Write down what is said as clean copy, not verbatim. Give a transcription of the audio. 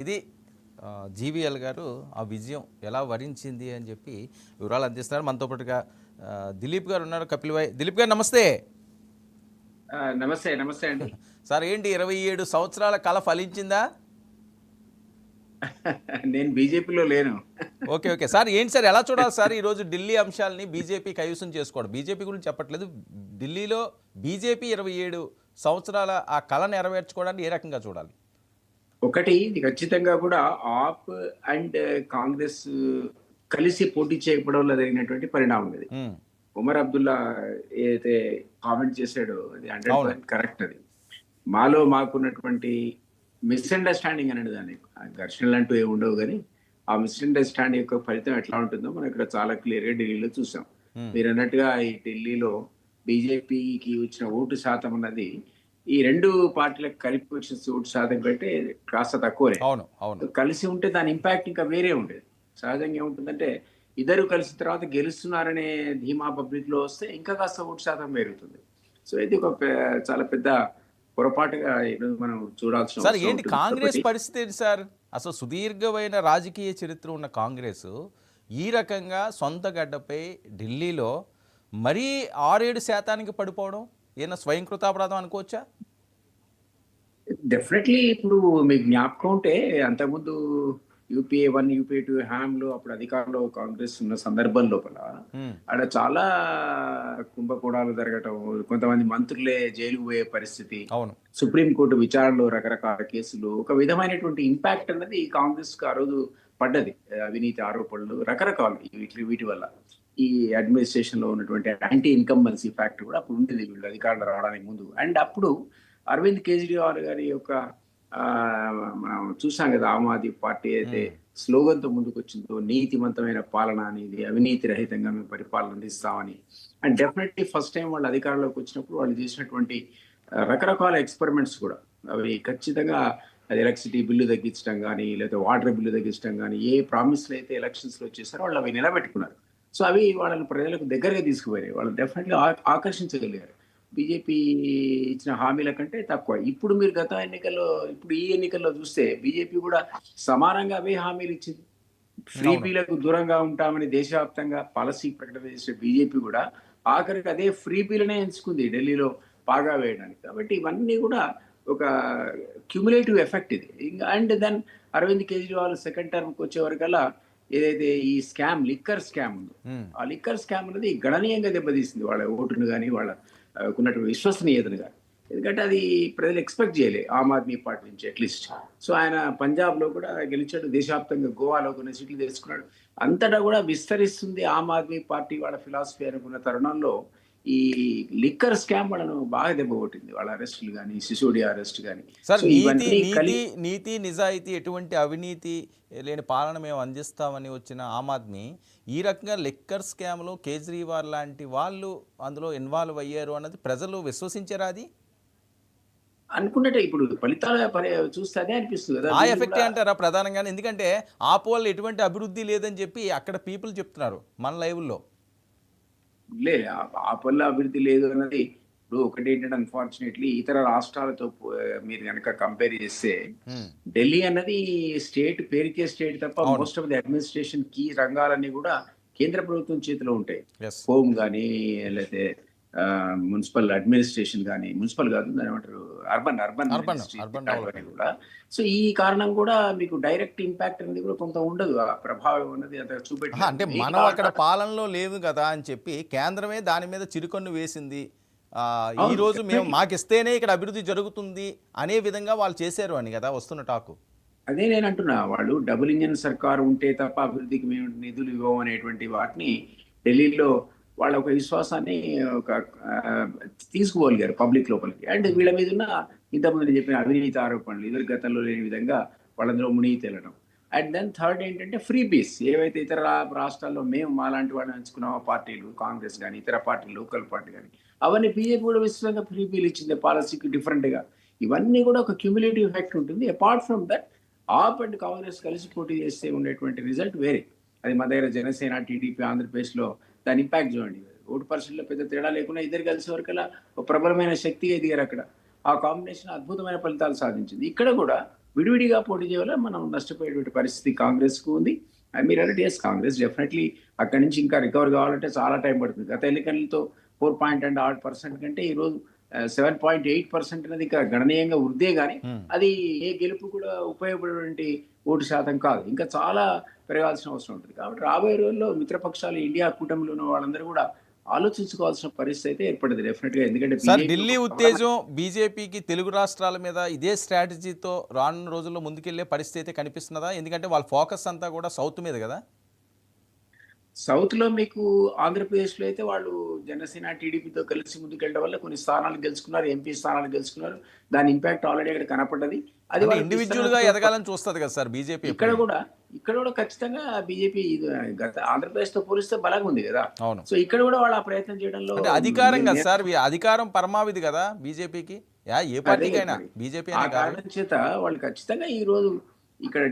ఇది జీవీఎల్ గారు ఆ విజయం ఎలా వరించింది అని చెప్పి వివరాలు అందిస్తున్నారు. మనతో పాటుగా దిలీప్ గారు ఉన్నారు. దిలీప్ గారు నమస్తే. నమస్తే. నమస్తే అండి. సార్ ఏంటి 27 సంవత్సరాల కల ఫలించిందా? నేను బీజేపీలో లేను. ఓకే. ఓకే. సార్ ఏంటి సార్ ఎలా చూడాలి సార్ ఈరోజు ఢిల్లీ అంశాలని బీజేపీ కైవసం చేసుకోవడం? బీజేపీ గురించి చెప్పట్లేదు. ఢిల్లీలో బీజేపీ 27 సంవత్సరాల ఆ కళ నెరవేర్చుకోవడాన్ని ఏ రకంగా చూడాలి? ఒకటి ఇది ఖచ్చితంగా కూడా ఆప్ అండ్ కాంగ్రెస్ కలిసి పోటీ చేయకపోవడం వల్ల జరిగినటువంటి పరిణామం ఇది. హ్మ్. ఉమర్ అబ్దుల్లా ఏదైతే కామెంట్ చేశాడో అది అవును. 100% కరెక్ట్ అది. మాకున్నటువంటి మిస్‌అండర్‌స్టాండింగ్ అనేది దాన్ని ఘర్షణలంటూ ఏమి ఉండవు గానీ, ఆ మిస్‌అండర్‌స్టాండింగ్ యొక్క ఫలితం ఎట్లా ఉంటుందో మనం ఇక్కడ చాలా క్లియర్‌గా ఢిల్లీలో చూసాం. హ్మ్. మీరన్నట్టుగా ఈ ఢిల్లీలో బీజేపీకి వచ్చిన ఓటు శాతం అన్నది ఈ 2 పార్టీలకు కలిపి వచ్చిన ఓటు శాతం కంటే కాస్త తక్కువనే. అవును. అవును. కలిసి ఉంటే దాని ఇంపాక్ట్ ఇంకా వేరే ఉండేది. సహజంగా ఏముంటుందంటే ఇద్దరు కలిసిన తర్వాత గెలుస్తున్నారనే ధీమా పబ్లిక్‌లో వస్తే ఇంకా కాస్త ఓటు శాతం పెరుగుతుంది. సో ఇది చాలా పెద్ద పొరపాటుగా ఈరోజు మనం చూడాల్సిన సార్ అవసరం ఏంటి ఉంటుంది. కాంగ్రెస్ ఒకటి పరిస్థితి ఏంటి సార్? అసలు సుదీర్ఘమైన రాజకీయ చరిత్ర ఉన్న కాంగ్రెస్ ఈ రకంగా సొంత గడ్డపై ఢిల్లీలో మరీ 6-7% పడిపోవడం ఏమైనా స్వయంకృతాపరాధం అనుకోవచ్చా? డెఫినెట్‌లీ ఇప్పుడు మీకు జ్ఞాపకం ఉంటే అంతకుముందు యూపీఏ 1, యూపీఏ 2 హయాంలో అప్పుడు అధికారంలో కాంగ్రెస్ ఉన్న సందర్భం లోపల హ్మ్. ఆడ చాలా కుంభకోణాలు జరగటం, కొంతమంది మంత్రులే జైలుకు పోయే పరిస్థితి, అవును. సుప్రీంకోర్టు విచారణలో రకరకాల కేసులు, ఒక విధమైనటువంటి ఇంపాక్ట్ అన్నది కాంగ్రెస్‌కి ఆ రోజు పడ్డది. అవినీతి ఆరోపణలు రకరకాలు వీటి వల్ల. ఈ అడ్మినిస్ట్రేషన్‌లో ఉన్నటువంటి యాంటీ ఇన్కంబెన్సీ ఫ్యాక్టర్ కూడా అప్పుడు ఉండేది వీళ్ళు అధికారంలో రావడానికి ముందు. అండ్ అప్పుడు అరవింద్ కేజ్రీవాల్ గారి యొక్క మనం చూసాం కదా! ఆమ్ ఆద్మీ పార్టీ అయితే హ్మ్. స్లోగన్‌తో ముందుకొచ్చిందో నీతివంతమైన పాలన అనేది, అవినీతి రహితంగా మేము పరిపాలన అందిస్తామని. అండ్ డెఫినెట్‌లీ ఫస్ట్ టైమ్ వాళ్ళు అధికారంలోకి వచ్చినప్పుడు వాళ్ళు చేసినటువంటి రకరకాల ఎక్స్‌పెరిమెంట్స్ కూడా అవి ఖచ్చితంగా అది ఎలక్ట్రిసిటీ బిల్లు తగ్గించడం గానీ, లేదా వాటర్ బిల్లు తగ్గించడం గానీ, ఏ ప్రామిస్‌లు అయితే ఎలక్షన్స్‌లో చేశారో వాళ్ళు అవి నిలబెట్టుకున్నారు. సో, అవి వాళ్ళని ప్రజలకు దగ్గరగా తీసుకుపోయినాయి. వాళ్ళు డెఫినెట్‌లీ ఆకర్షించగలిగారు. బీజేపీ ఇచ్చిన హామీల కంటే తక్కువ. ఇప్పుడు మీరు గత ఎన్నికల్లో ఇప్పుడు ఈ ఎన్నికల్లో చూస్తే బీజేపీ కూడా సమానంగా అవే హామీలు ఇచ్చింది. ఫ్రీ అవును. బీలకు దూరంగా ఉంటామని దేశవ్యాప్తంగా పాలసీ ప్రకటన చేసే బీజేపీ కూడా ఆఖరికి అదే ఫ్రీ బీలనే ఎంచుకుంది ఢిల్లీలో పాగా వేయడానికి. కాబట్టి ఇవన్నీ కూడా ఒక క్యుములేటివ్ ఎఫెక్ట్ ఇది. And then Arvind Kejriwal second టర్మ్‌కి వచ్చేవరకల్లా ఏదైతే ఈ లిక్కర్ స్కామ్ ఉందో, హ్మ్. ఆ లిక్కర్ స్కామ్ అనేది గణనీయంగా దెబ్బతీసింది వాళ్ళ ఓటును గాని, వాళ్ళ ఉన్నటువంటి విశ్వసనీయతను గాని. ఎందుకంటే అది ప్రజలు ఎక్స్‌పెక్ట్ చేయలే ఆమ్ ఆద్మీ పార్టీ నుంచి అట్‌లీస్ట్. సో, ఆయన పంజాబ్‌లో కూడా గెలిచాడు. దేశవ్యాప్తంగా గోవాలో కొన్ని సీట్లు తెచ్చుకున్నాడు. అంతటా కూడా విస్తరిస్తుంది ఆమ్ ఆద్మీ పార్టీ వాళ్ళ ఫిలాసఫీ అనుకున్న తరుణంలో ఈ లిక్కర్ స్కామ్ వాళ్ళను బాగా దెబ్బకొట్టింది. వాళ్ళ అరెస్ట్‌లు గాని, సిసోడియా అరెస్ట్ గాని. సార్ సో, నీతి ఇవన్నీ నీతి నీతి నిజాయితీ ఎటువంటి అవినీతి లేని పాలన మేము అందిస్తామని వచ్చిన ఆమ్ ఆద్మీ ఈ రకంగా లిక్కర్ స్కామ్‌లో కేజ్రీవాల్ లాంటి వాళ్ళు అందులో ఇన్వాల్వ్ అయ్యారు అన్నది ప్రజలు విశ్వసించారా అది? అనుకున్నట్టే ఇప్పుడు ఫలితాల చూస్తే అదే అనిపిస్తుంది కదా! ఆ వీళ్ళు ఎఫెక్టే కూడా అంటారా ప్రధానంగాను? ఎందుకంటే ఆప్ వల్ల ఎటువంటి అభివృద్ధి లేదని చెప్పి అక్కడ పీపుల్ చెప్తున్నారు మన లైవ్‌ల్లో. ఆ పనుల అభివృద్ధి లేదు అన్నది ఇప్పుడు ఒకటేంటంటే అన్‌ఫార్చునేట్‌లీ ఇతర రాష్ట్రాలతో మీరు గనక కంపేర్ చేస్తే హ్మ్. ఢిల్లీ అన్నది స్టేట్ పేరుకే స్టేట్ తప్ప అవును. Most of the administration key రంగాలన్నీ కూడా కేంద్ర ప్రభుత్వం చేతిలో ఉంటాయి. యెస్. హోమ్ గాని లేతే మున్సిపల్ అడ్మినిస్ట్రేషన్ గాని, మున్సిపల్ కాదు దాన్నేమంటారు అర్బన్ మినిస్ట్రీ అర్బన్ ఇట్లాంటివన్నీ డెవలప్‌మెంట్. కూడా. సో, ఈ కారణం కూడా మీకు డైరెక్ట్ ఇంపాక్ట్ అనేది కూడా కొంత ఉండదు. ఆ ప్రభావం అన్నది అంతగా అహా! చూపెట్టలేదు. అంటే మెయిన్ మనం అక్కడ కారణాలు పాలనలో లేవు గదా! అని చెప్పి కేంద్రమే దాని మీద చిరుకన్ను వేసింది. అవును. ఈరోజు మేము డెఫినెట్‌లీ. మాకిస్తేనే ఇక్కడ అభివృద్ధి జరుగుతుంది అనే విధంగా వాళ్ళు చేశారు అని గదా! వస్తున్న టాకు. అదే నేనంటున్నా. వాళ్ళు డబుల్ ఇంజిన్ సర్కార్ ఉంటే తప్ప అభివృద్ధికి మేము నిధులు ఇవ్వమనేటువంటి వాటిని ఢిల్లీలో వాళ్ళ ఒక విశ్వాసాన్ని ఒక ఆహ్, తీసుకుపోగలిగారు పబ్లిక్ లోపలికి. అండ్ హ్మ్. వీళ్ళ మీదున్న ఇంతకుముందు నేను చెప్పిన అవినీతి ఆరోపణలు ఇదివరకు గతంలో లేని విధంగా వాళ్ళందులో మునిగి తేలడం. అండ్ దెన్ థర్డ్ ఏంటంటే ఫ్రీ బీస్ ఏవైతే ఇతర రాష్ట్రాల్లో మేము మాలాంటి వాళ్ళని ఎంచుకున్నామో పార్టీలు కాంగ్రెస్ గాని, ఇతర పార్టీలు లోకల్ పార్టీ గాని, అవన్నీ బీజేపీ కూడా విస్తృతంగా ఫ్రీ బీలు ఇచ్చింది పాలసీకి డిఫరెంట్‌గా. ఇవన్నీ కూడా ఒక క్యుములేటివ్ ఎఫెక్ట్ ఉంటుంది. Apart from that AAP and Congress కలిసి పోటీ చేస్తే ఉండేటువంటి రిజల్ట్ వేరే. అది మన దగ్గర జనసేన, టీడీపీ ఆంధ్రప్రదేశ్‌లో దాని ఇంపాక్ట్ చూడండి. ఓటు పర్సెంట్‌లో పెద్ద తేడా లేకుండా ఇద్దరు కలిసేవరకల్లా ఒక ప్రబలమైన శక్తిగా ఎదిగారక్కడ. ఆ కాంబినేషన్ అద్భుతమైన ఫలితాలు సాధించింది. ఇక్కడ కూడా విడివిడిగా పోటీ చేయడం మనం నష్టపోయేటువంటి పరిస్థితి కాంగ్రెస్కు ఉంది. మీరు అన్నట్టు ఎస్ కాంగ్రెస్ డెఫినెట్లీ అక్కడి నుంచి ఇంకా రికవర్ కావాలంటే చాలా టైం పడుతుంది. గత ఎన్నికలతో 4.6% కంటే ఈరోజు 7.8% అనేది ఇంకా గణనీయంగా వృద్ధే కానీ అది ఏ గెలుపు కూడా ఉపయోగపడేటువంటి ఓటు శాతం కాదు. ఇంకా చాలా పెరగాల్సిన అవసరం ఉంటుంది. కాబట్టి రాబోయే రోజుల్లో మిత్రపక్షాలు ఇండియా కూటమిలో ఉన్న వాళ్ళందరూ కూడా ఆలోచించుకోవాల్సిన పరిస్థితి అయితే ఏర్పడింది డెఫినెట్గా. ఎందుకంటే సార్, బీజేపీ ఢిల్లీ ఉత్తేజం బీజేపీకి తెలుగు రాష్ట్రాల మీద ఇదే స్ట్రాటజీతో రానున్న రోజుల్లో ముందుకెళ్లే పరిస్థితి అయితే కనిపిస్తున్నదా? ఎందుకంటే వాళ్ళ ఫోకస్ అంతా కూడా సౌత్ మీద కదా. సౌత్‌లో మీకు ఆంధ్రప్రదేశ్‌లో అయితే వాళ్ళు జనసేన, టీడీపీతో కలిసి ముందుకెళ్ళడం వల్ల కొన్ని స్థానాలు గెలుచుకున్నారు. ఎంపీ స్థానాలు గెలుచుకున్నారు. దాని ఇంపాక్ట్ ఆల్రెడీ అక్కడ కనపడ్డది. అది అంటే వాళ్ళకి ఇండివిజువల్గా ఇస్తున్నప్పుడు ఎదగాలని చూస్తుంది కదా సార్ బీజేపీ ఇక్కడ ఎప్పుడు. కూడా ఇక్కడ కూడా ఖచ్చితంగా బీజేపీ గత ఆంధ్రప్రదేశ్‌తో పోలిస్తే బలంగా ఉంది కదా! అవును. సో ఇక్కడ కూడా వాళ్ళు ఆ ప్రయత్నం చేయడంలో అంటే అధికారం కదా నేను సార్, అధికారం పరమావధి కదా బీజేపీకి. ఏ అదే పార్టీకైనా, మరి. బీజేపీ ఆ అనే కాదు. కారణం చేత వాళ్ళు ఖచ్చితంగా ఈరోజు ఇక్కడ